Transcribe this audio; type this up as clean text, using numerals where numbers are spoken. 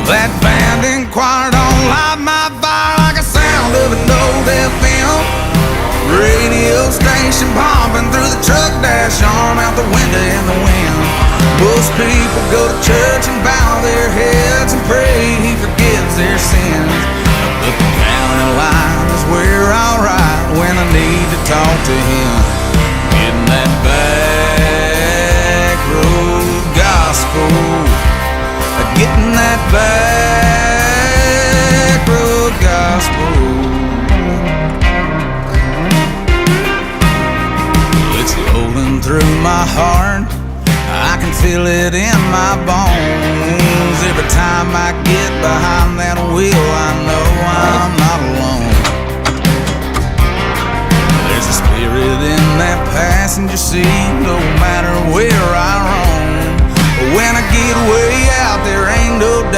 That band and choir don't light my fire like the sound of an old FM. Radio station pumping through the truck dash, arm out the window in the wind. Most people go to church and bow their heads and pray he forgives their sins. But the county line is where I'll ride when I need to talk to him. Getting that back road gospel, getting that back road gospel. It's rolling through my heart, I can feel it in my bones. Every time I get behind that wheel, I know I'm not alone. There's a spirit in that passenger seat, no matter where I roam. When I get way out, there ain't no doubt.